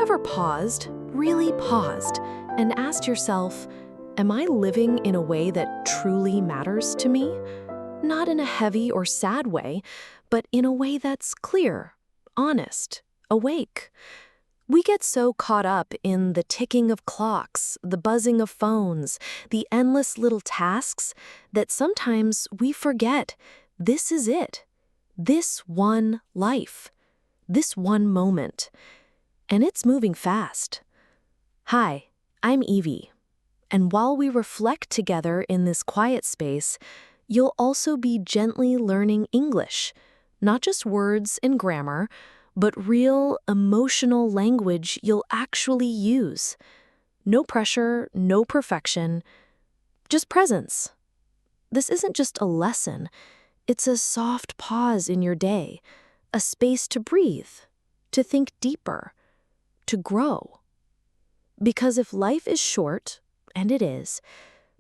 ever paused, really paused, and asked yourself, am I living in a way that truly matters to me? Not in a heavy or sad way, but in a way that's clear, honest, awake. We get so caught up in the ticking of clocks, the buzzing of phones, the endless little tasks that sometimes we forget this is it. This one life. This one moment. And it's moving fast. Hi, I'm Evie. And while we reflect together in this quiet space, you'll also be gently learning English, not just words and grammar, but real emotional language you'll actually use. No pressure, no perfection, just presence. This isn't just a lesson, it's a soft pause in your day, a space to breathe, to think deeper, to grow. Because if life is short, and it is,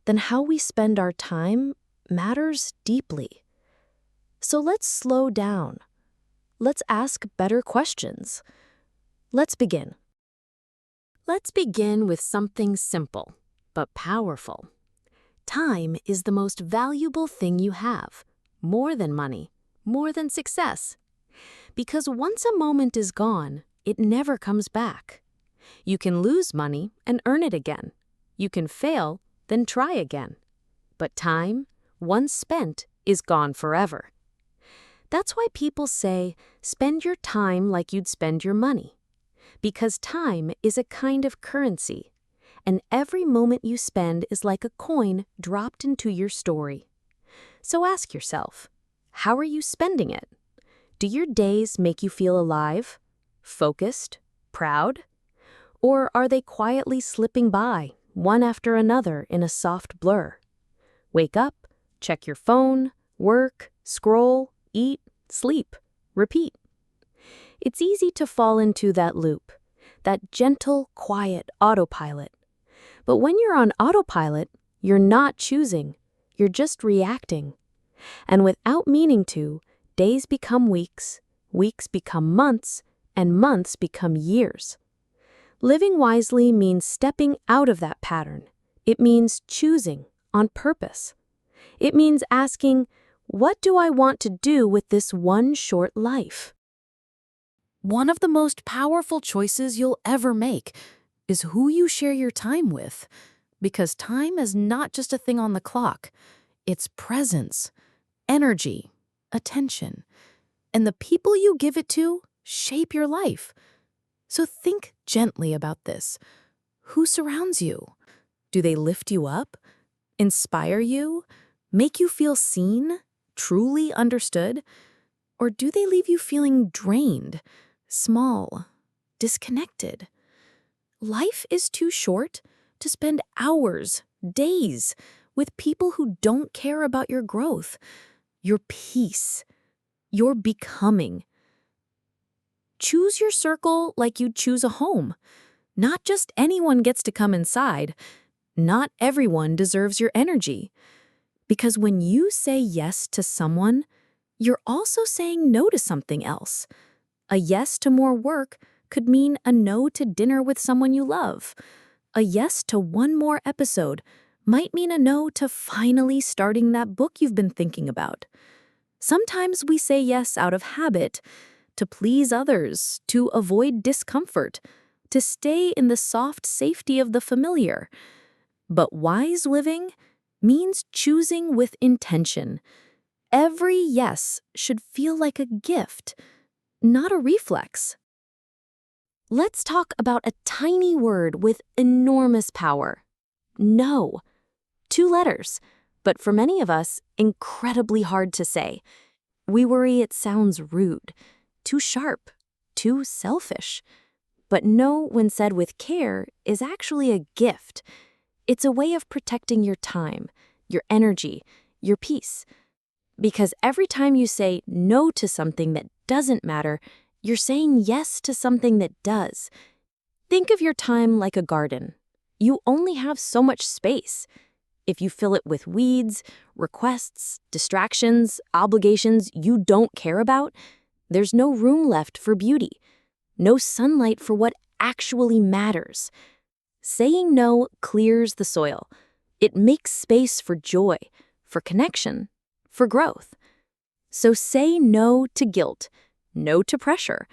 then how we spend our time matters deeply. So let's slow down. Let's ask better questions. Let's begin. Let's begin with something simple, but powerful. Time is the most valuable thing you have, more than money, more than success. Because once a moment is gone, it never comes back. You can lose money and earn it again. You can fail, then try again. But time, once spent, is gone forever. That's why people say, spend your time like you'd spend your money. Because time is a kind of currency, and every moment you spend is like a coin dropped into your story. So ask yourself, how are you spending it? Do your days make you feel alive, focused, proud? Or are they quietly slipping by, one after another in a soft blur? Wake up, check your phone, work, scroll, eat, sleep, repeat. It's easy to fall into that loop, that gentle, quiet autopilot. But when you're on autopilot, you're not choosing, you're just reacting. And without meaning to, days become weeks, weeks become months, and months become years. Living wisely means stepping out of that pattern. It means choosing on purpose. It means asking, what do I want to do with this one short life? One of the most powerful choices you'll ever make is who you share your time with. Because time is not just a thing on the clock. It's presence, energy, attention. And the people you give it to shape your life. So think gently about this. Who surrounds you? Do they lift you up? Inspire you? Make you feel seen? Truly understood? Or do they leave you feeling drained, small, disconnected? Life is too short to spend hours, days, with people who don't care about your growth, your peace, your becoming. Choose your circle like you'd choose a home. Not just anyone gets to come inside. Not everyone deserves your energy. Because when you say yes to someone, you're also saying no to something else. A yes to more work could mean a no to dinner with someone you love. A yes to one more episode might mean a no to finally starting that book you've been thinking about. Sometimes we say yes out of habit, to please others, to avoid discomfort, to stay in the soft safety of the familiar. But wise living means choosing with intention. Every yes should feel like a gift, not a reflex. Let's talk about a tiny word with enormous power. No. 2 letters, but for many of us, incredibly hard to say. We worry it sounds rude, too sharp, too selfish. But no, when said with care, is actually a gift. It's a way of protecting your time, your energy, your peace. Because every time you say no to something that doesn't matter, you're saying yes to something that does. Think of your time like a garden. You only have so much space. If you fill it with weeds, requests, distractions, obligations you don't care about, there's no room left for beauty, no sunlight for what actually matters. Saying no clears the soil. It makes space for joy, for connection, for growth. So say no to guilt, no to pressure,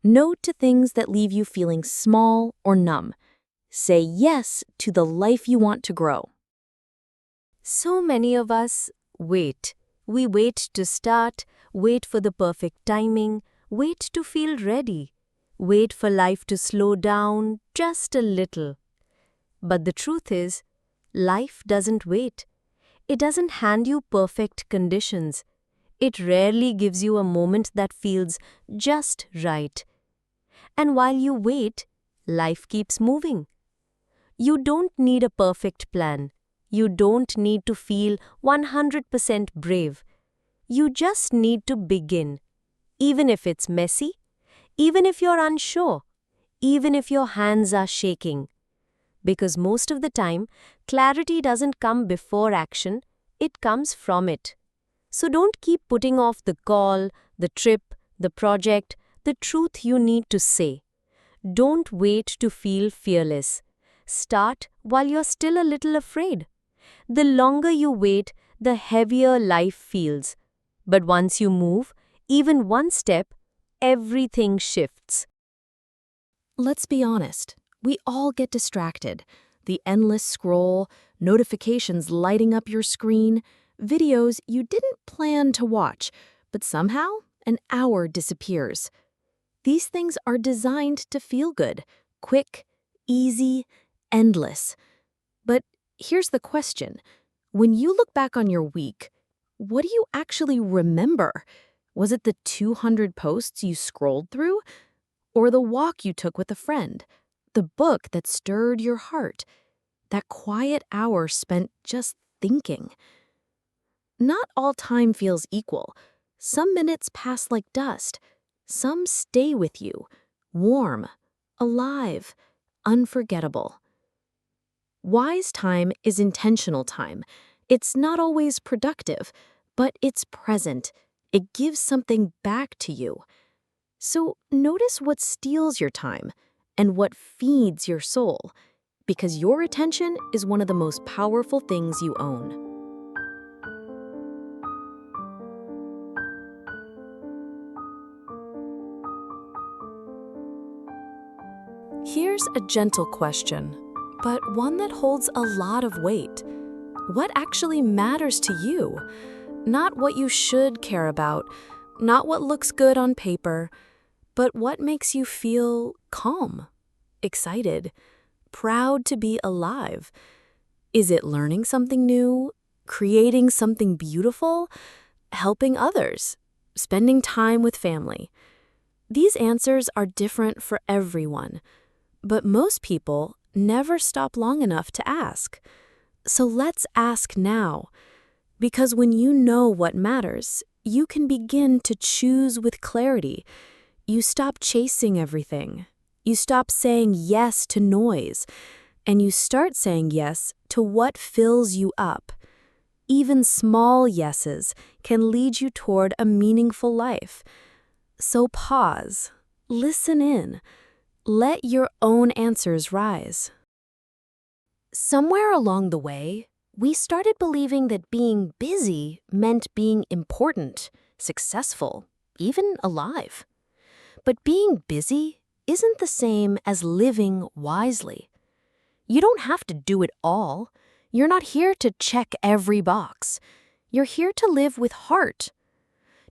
no to things that leave you feeling small or numb. Say yes to the life you want to grow. So many of us wait. We wait to start, wait for the perfect timing, wait to feel ready, wait for life to slow down just a little. But the truth is, life doesn't wait. It doesn't hand you perfect conditions. It rarely gives you a moment that feels just right. And while you wait, life keeps moving. You don't need a perfect plan. You don't need to feel 100% brave. You just need to begin. Even if it's messy, even if you're unsure, even if your hands are shaking. Because most of the time, clarity doesn't come before action, it comes from it. So don't keep putting off the call, the trip, the project, the truth you need to say. Don't wait to feel fearless. Start while you're still a little afraid. The longer you wait, the heavier life feels. But once you move, even one step, everything shifts. Let's be honest. We all get distracted. The endless scroll, notifications lighting up your screen, videos you didn't plan to watch, but somehow an hour disappears. These things are designed to feel good, quick, easy, endless. But here's the question. When you look back on your week, what do you actually remember? Was it the 200 posts you scrolled through? Or the walk you took with a friend? The book that stirred your heart? That quiet hour spent just thinking? Not all time feels equal. Some minutes pass like dust. Some stay with you, warm, alive, unforgettable. Wise time is intentional time. It's not always productive, but it's present. It gives something back to you. So notice what steals your time and what feeds your soul, because your attention is one of the most powerful things you own. Here's a gentle question, but one that holds a lot of weight. What actually matters to you? Not what you should care about, not what looks good on paper, but what makes you feel calm, excited, proud to be alive. Is it learning something new, creating something beautiful, helping others, spending time with family? These answers are different for everyone, but most people never stop long enough to ask. So let's ask now, because when you know what matters, you can begin to choose with clarity. You stop chasing everything. You stop saying yes to noise, and you start saying yes to what fills you up. Even small yeses can lead you toward a meaningful life. So pause, listen in, let your own answers rise. Somewhere along the way, we started believing that being busy meant being important, successful, even alive. But being busy isn't the same as living wisely. You don't have to do it all. You're not here to check every box. You're here to live with heart.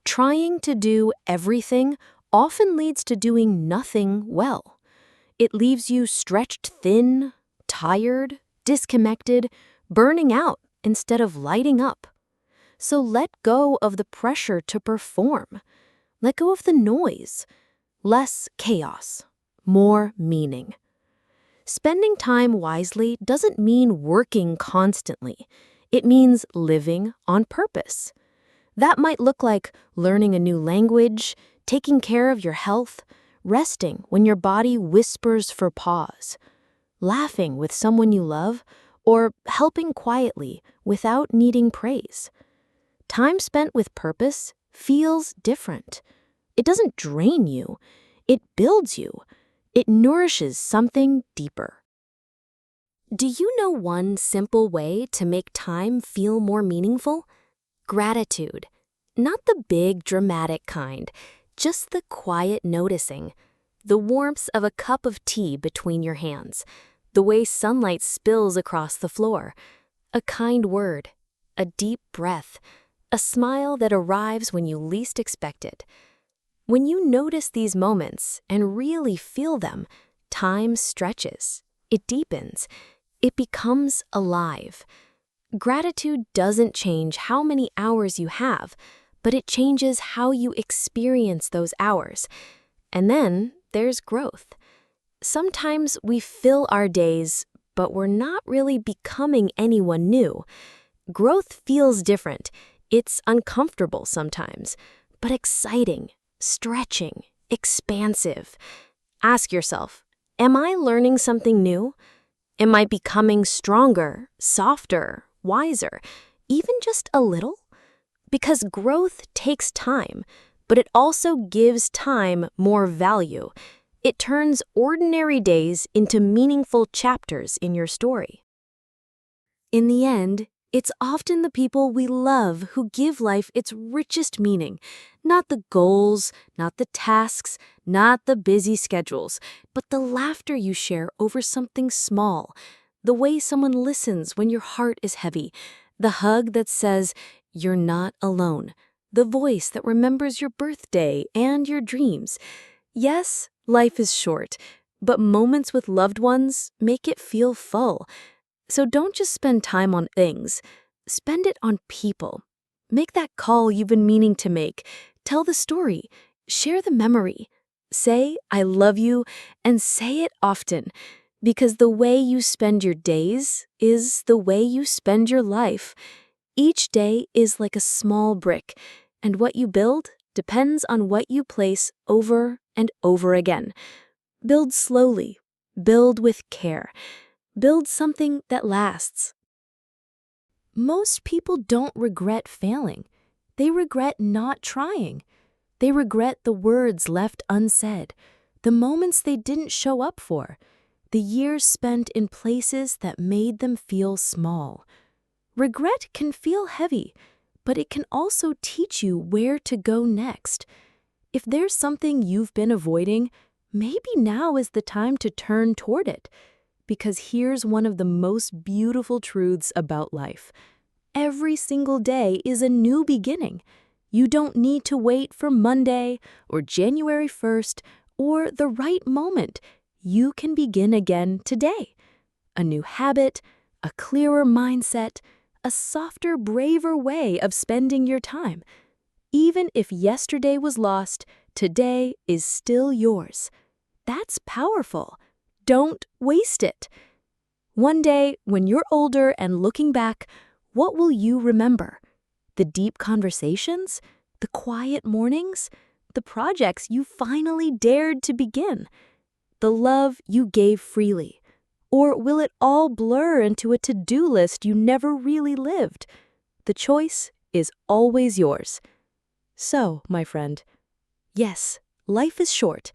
Trying to do everything often leads to doing nothing well. It leaves you stretched thin, tired, disconnected, burning out instead of lighting up. So let go of the pressure to perform. Let go of the noise. Less chaos, more meaning. Spending time wisely doesn't mean working constantly. It means living on purpose. That might look like learning a new language, taking care of your health, resting when your body whispers for pause, laughing with someone you love, or helping quietly without needing praise. Time spent with purpose feels different. It doesn't drain you. It builds you. It nourishes something deeper. Do you know one simple way to make time feel more meaningful? Gratitude. Not the big, dramatic kind, just the quiet noticing. The warmth of a cup of tea between your hands. The way sunlight spills across the floor. A kind word. A deep breath. A smile that arrives when you least expect it. When you notice these moments and really feel them, time stretches. It deepens. It becomes alive. Gratitude doesn't change how many hours you have, but it changes how you experience those hours. And then there's growth. Sometimes we fill our days, but we're not really becoming anyone new. Growth feels different. It's uncomfortable sometimes, but exciting, stretching, expansive. Ask yourself, am I learning something new? Am I becoming stronger, softer, wiser, even just a little? Because growth takes time, but it also gives time more value. It turns ordinary days into meaningful chapters in your story. In the end, it's often the people we love who give life its richest meaning, not the goals, not the tasks, not the busy schedules, but the laughter you share over something small, the way someone listens when your heart is heavy, the hug that says, "You're not alone," the voice that remembers your birthday and your dreams. Yes, life is short, but moments with loved ones make it feel full. So don't just spend time on things. Spend it on people. Make that call you've been meaning to make. Tell the story. Share the memory. Say, "I love you," and say it often. Because the way you spend your days is the way you spend your life. Each day is like a small brick, and what you build depends on what you place over and over again. Build slowly. Build with care. Build something that lasts. Most people don't regret failing. They regret not trying. They regret the words left unsaid, the moments they didn't show up for, the years spent in places that made them feel small. Regret can feel heavy, but it can also teach you where to go next. If there's something you've been avoiding, maybe now is the time to turn toward it. Because here's one of the most beautiful truths about life. Every single day is a new beginning. You don't need to wait for Monday or January 1st or the right moment. You can begin again today. A new habit, a clearer mindset, a softer, braver way of spending your time. Even if yesterday was lost, today is still yours. That's powerful. Don't waste it. One day, when you're older and looking back, what will you remember? The deep conversations? The quiet mornings? The projects you finally dared to begin? The love you gave freely? Or will it all blur into a to-do list you never really lived? The choice is always yours. So, my friend, yes, life is short,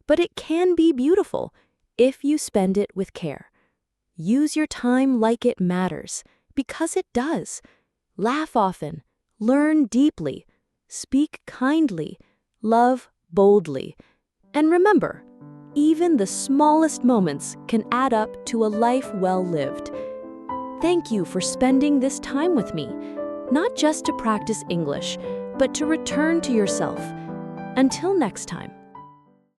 but it can be beautiful if you spend it with care. Use your time like it matters, because it does. Laugh often, learn deeply, speak kindly, love boldly. And remember, even the smallest moments can add up to a life well lived. Thank you for spending this time with me, not just to practice English, but to return to yourself. Until next time.